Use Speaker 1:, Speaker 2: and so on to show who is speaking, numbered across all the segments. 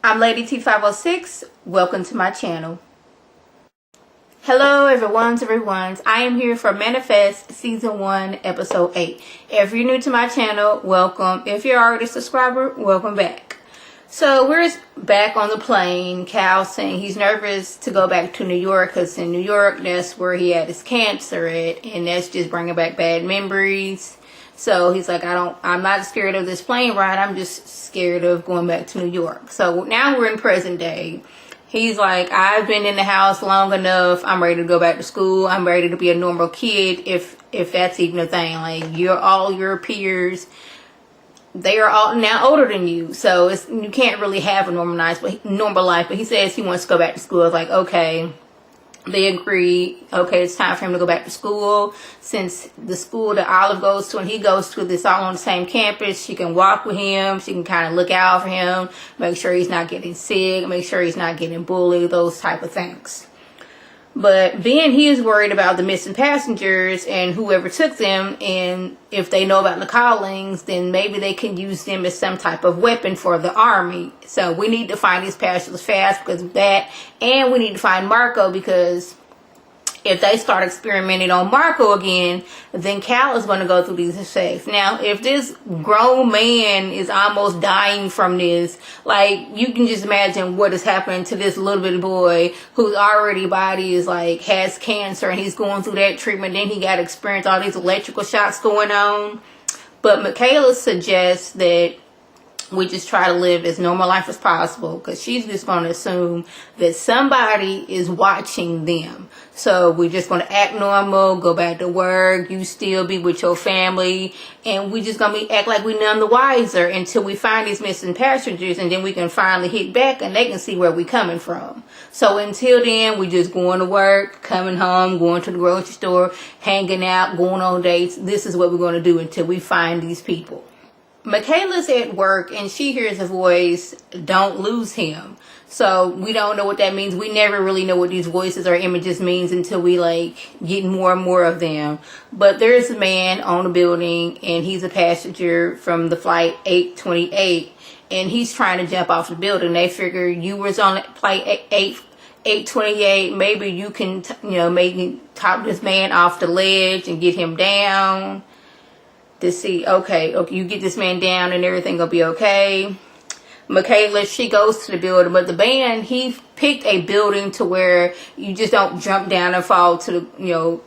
Speaker 1: I'm Lady T506. Welcome to my channel. Hello everyone's. I am here for Manifest Season 1, Episode 8. If you're new to my channel, welcome. If you're already a subscriber, welcome back. So we're back on the plane. Cal's saying he's nervous to go back to New York because in New York, that's where he had his cancer at. And that's just bringing back bad memories. So he's like, I'm not scared of this plane ride. I'm just scared of going back to New York. So now we're in present day. He's like, I've been in the house long enough. I'm ready to go back to school. I'm ready to be a normal kid, if that's even a thing. Like, all your peers, they are all now older than you. So you can't really have a normal life. But he says he wants to go back to school. I was like, okay. They agree, okay, it's time for him to go back to school. Since the school that Olive goes to and he goes to, this all on the same campus, she can walk with him. She can kind of look out for him, make sure he's not getting sick, make sure he's not getting bullied, those type of things. But being he is worried about the missing passengers and whoever took them, and if they know about the callings, then maybe they can use them as some type of weapon for the army. So we need to find these passengers fast because of that. And we need to find Marco, because if they start experimenting on Marco again, then Cal is going to go through these effects. Now, if this grown man is almost dying from this, like, you can just imagine what is happening to this little bitty boy whose already body is like, has cancer, and he's going through that treatment. Then he got to experience all these electrical shocks going on. But Michaela suggests that we just try to live as normal life as possible, because she's just going to assume that somebody is watching them. So we're just going to act normal, go back to work, you still be with your family, and we just going to act like we none the wiser until we find these missing passengers, and then we can finally hit back and they can see where we're coming from. So until then, we just going to work, coming home, going to the grocery store, hanging out, going on dates. This is what we're going to do until we find these people. Michaela's at work and she hears a voice, "Don't lose him." So we don't know what that means. We never really know what these voices or images means until we get more and more of them. But there's a man on the building and he's a passenger from the flight 828, and he's trying to jump off the building. They figure you was on flight 828. Maybe you can, maybe top this man off the ledge and get him down. To see, okay, you get this man down and everything will be okay. Michaela, she goes to the building, but the band, he picked a building to where you just don't jump down and fall to the,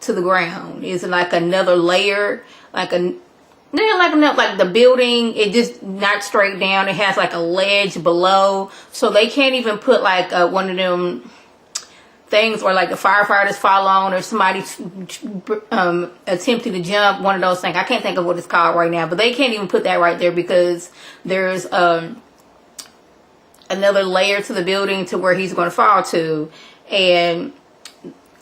Speaker 1: to the ground. It's like another layer, like the building, it just not straight down. It has like a ledge below, so they can't even put like one of them things where like the firefighters fall on, or somebody attempting to jump, one of those things. I can't think of what it's called right now, but they can't even put that right there because there's another layer to the building to where he's going to fall to. And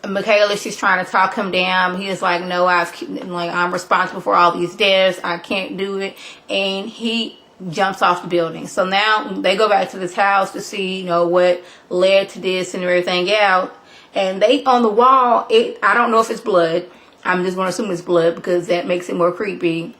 Speaker 1: Michaela, she's trying to talk him down. He's like, no, I'm responsible for all these deaths. I can't do it. And he jumps off the building. So now they go back to this house to see, what led to this and everything out. And they, on the wall, I don't know if it's blood. I'm just going to assume it's blood because that makes it more creepy.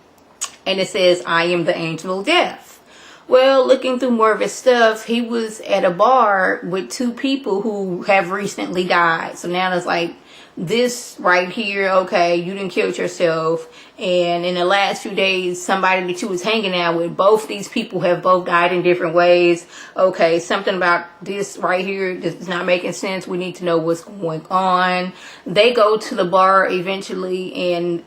Speaker 1: And it says, "I am the angel of death." Well, looking through more of his stuff, he was at a bar with two people who have recently died. So now it's like, this right here, okay, you didn't kill yourself. And in the last few days, somebody that you was hanging out with, both these people have both died in different ways. Okay, something about this right here is not making sense. We need to know what's going on. They go to the bar eventually, and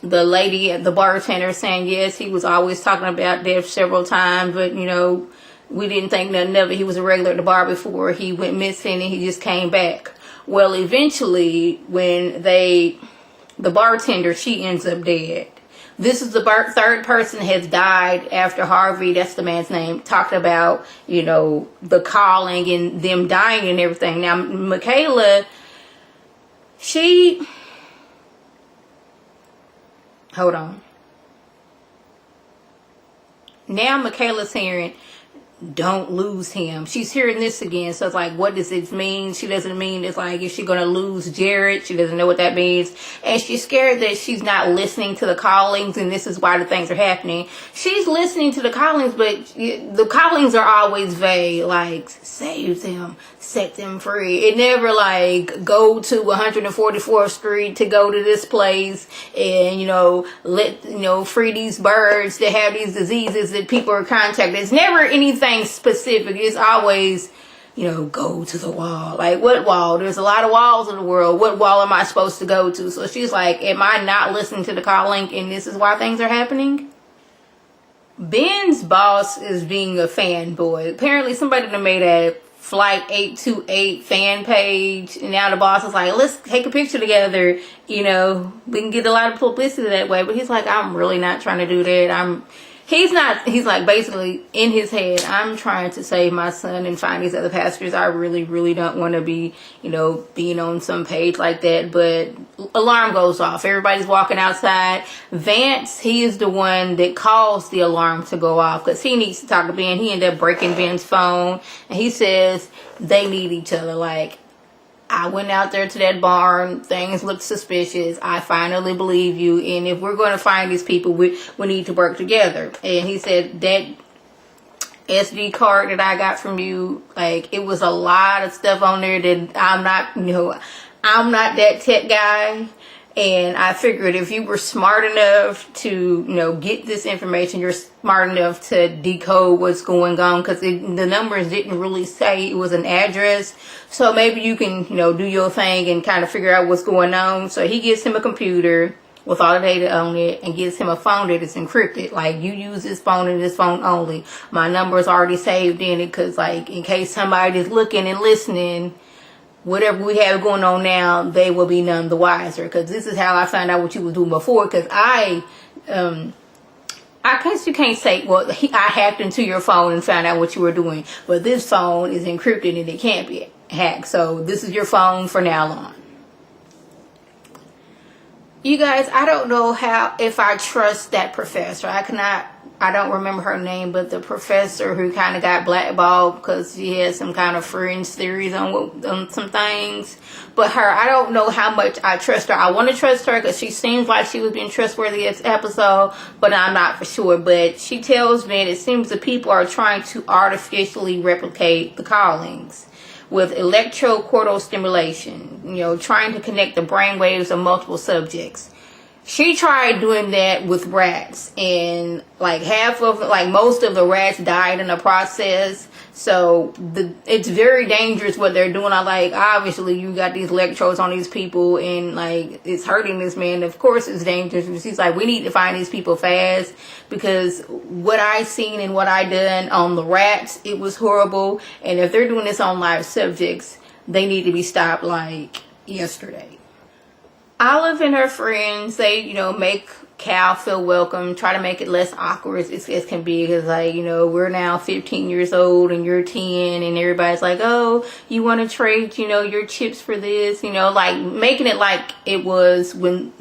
Speaker 1: the lady at the bartender saying, yes, he was always talking about death several times, but we didn't think nothing of it. He was a regular at the bar before he went missing, and he just came back. Well, eventually, when the bartender, she ends up dead. This is the third person has died after Harvey, that's the man's name, talked about, the calling and them dying and everything. Now, Michaela, hold on. Now Michaela's hearing don't lose him. She's hearing this again, so it's like, what does this mean? She doesn't mean it's like, is she gonna lose Jared? She doesn't know what that means, and she's scared that she's not listening to the callings, and this is why the things are happening. She's listening to the callings, but the callings are always vague, like save them, set them free. It never like go to 144th Street to go to this place and let free these birds that have these diseases that people are contacting. It's never anything specific. It's always go to the wall. Like, what wall? There's a lot of walls in the world. What wall am I supposed to go to? So she's like, am I not listening to the calling, and this is why things are happening? Ben's boss is being a fanboy. Apparently somebody done made a Flight 828 fan page, and now the boss is like, let's take a picture together. We can get a lot of publicity that way. But he's like, I'm really not trying to do that. He's like, basically in his head, I'm trying to save my son and find these other passengers. I really, really don't want to be, being on some page like that. But alarm goes off. Everybody's walking outside. Vance, he is the one that caused the alarm to go off because he needs to talk to Ben. He ended up breaking Ben's phone, and he says they need each other. Like, I went out there to that barn. Things look suspicious. I finally believe you. And if we're going to find these people, we need to work together. And he said that SD card that I got from you, like, it was a lot of stuff on there that I'm not that tech guy. And I figured if you were smart enough to, get this information, you're smart enough to decode what's going on, because the numbers didn't really say it was an address. So maybe you can, do your thing and kind of figure out what's going on. So he gives him a computer with all the data on it and gives him a phone that is encrypted. Like, you use this phone and this phone only. My number is already saved in it because, like, in case somebody's looking and listening, whatever we have going on now, they will be none the wiser. Because this is how I found out what you were doing before. Because I guess you can't say, well, I hacked into your phone and found out what you were doing. But this phone is encrypted and it can't be hacked. So this is your phone for now on. You guys, I don't know if I trust that professor. I don't remember her name, but the professor who kind of got blackballed because she had some kind of fringe theories on some things. But her, I don't know how much I trust her. I want to trust her because she seems like she was being trustworthy this episode, but I'm not for sure. But she tells me it seems the people are trying to artificially replicate the callings with electrocordial stimulation, trying to connect the brain waves of multiple subjects. She tried doing that with rats, and most of the rats died in the process. So it's very dangerous what they're doing. Obviously you got these electrodes on these people, and it's hurting this man. Of course it's dangerous. She's like, we need to find these people fast, because what I seen and what I done on the rats, it was horrible. And if they're doing this on live subjects, they need to be stopped like yesterday. Olive and her friends, they, make Cal feel welcome, try to make it less awkward as can be, because we're now 15 years old and you're 10, and everybody's like, oh, you want to trade your chips for this, making it like it was when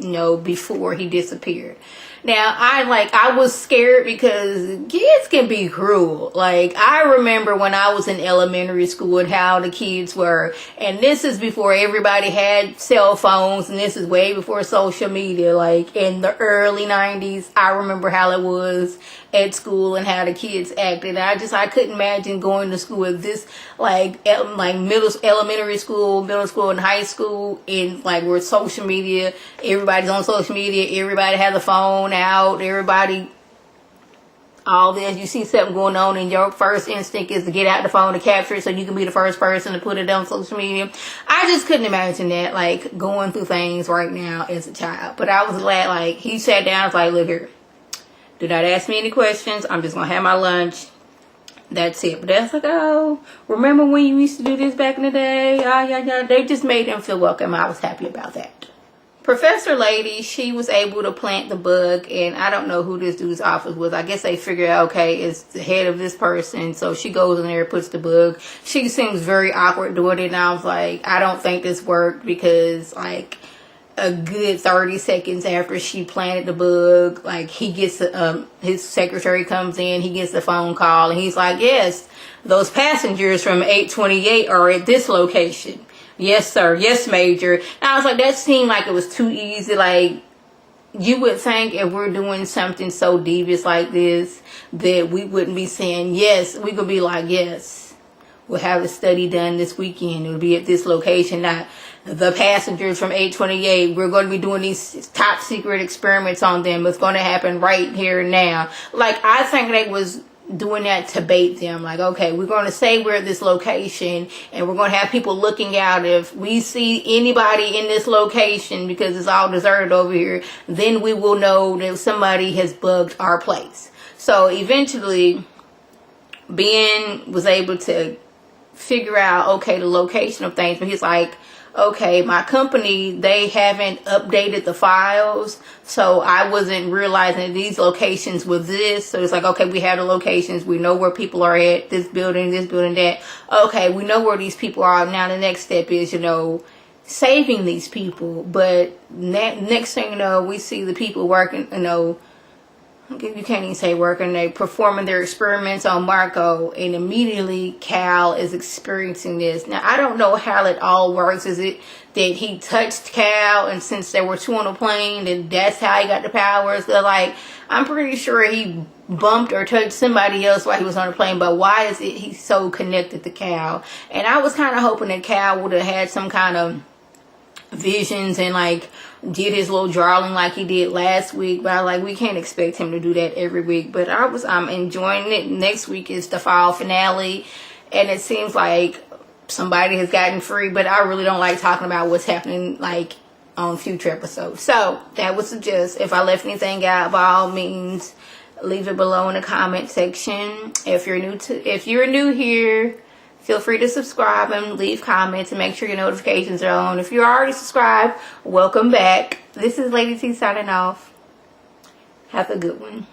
Speaker 1: before he disappeared. Now, I was scared because kids can be cruel. I remember when I was in elementary school and how the kids were. And this is before everybody had cell phones, and this is way before social media. In the early 90s, I remember how it was at school and how the kids acted. And I couldn't imagine going to school with this, elementary school, middle school, and high school, in where social media, everybody's on social media, everybody has a phone out, everybody, all this. You see something going on, and your first instinct is to get out the phone to capture it so you can be the first person to put it on social media. I just couldn't imagine that, going through things right now as a child. But I was glad, he sat down and was like, look here, do not ask me any questions. I'm just going to have my lunch. That's it. But that's oh, remember when you used to do this back in the day? Yeah. They just made him feel welcome. I was happy about that. Professor Lady, she was able to plant the bug, and I don't know who this dude's office was. I guess they figured out, okay, it's the head of this person. So she goes in there and puts the bug. She seems very awkward doing it, and I was like, I don't think this worked, because a good 30 seconds after she planted the bug, like he gets his secretary comes in, he gets a phone call, and he's like, yes, those passengers from 828 are at this location. Yes, sir. Yes, Major. And I was like, that seemed like it was too easy. Like, you would think if we're doing something so devious like this, that we wouldn't be saying yes. We could be like, yes, we'll have a study done this weekend. It'll be at this location. Not the passengers from 828. We're going to be doing these top secret experiments on them. It's going to happen right here and now. Like, I think they was doing that to bait them. Like, okay, we're going to say we're at this location, and we're going to have people looking out. If we see anybody in this location, because it's all deserted over here, then we will know that somebody has bugged our place. So eventually, Ben was able to figure out, okay, the location of things. But he's like, okay, my company, they haven't updated the files, so I wasn't realizing that these locations were this. So it's like, okay, we have the locations, we know where people are at, this building, that. Okay, we know where these people are. Now the next step is, saving these people. But next thing you know, we see the people working, you can't even say working, they performing their experiments on Marco, and immediately Cal is experiencing this. Now, I don't know how it all works. Is it that he touched Cal, and since there were two on the plane, then that's how he got the powers? They're like, I'm pretty sure he bumped or touched somebody else while he was on the plane, but why is it he's so connected to Cal? And I was kind of hoping that Cal would have had some kind of visions and like did his little drawing like he did last week, but we can't expect him to do that every week. But I'm enjoying it. Next week is the fall finale, and it seems like somebody has gotten free, but I really don't like talking about what's happening like on future episodes. So that was the gist. If I left anything out, by all means leave it below in the comment section. If you're new here, feel free to subscribe and leave comments and make sure your notifications are on. If you're already subscribed, welcome back. This is Lady T signing off. Have a good one.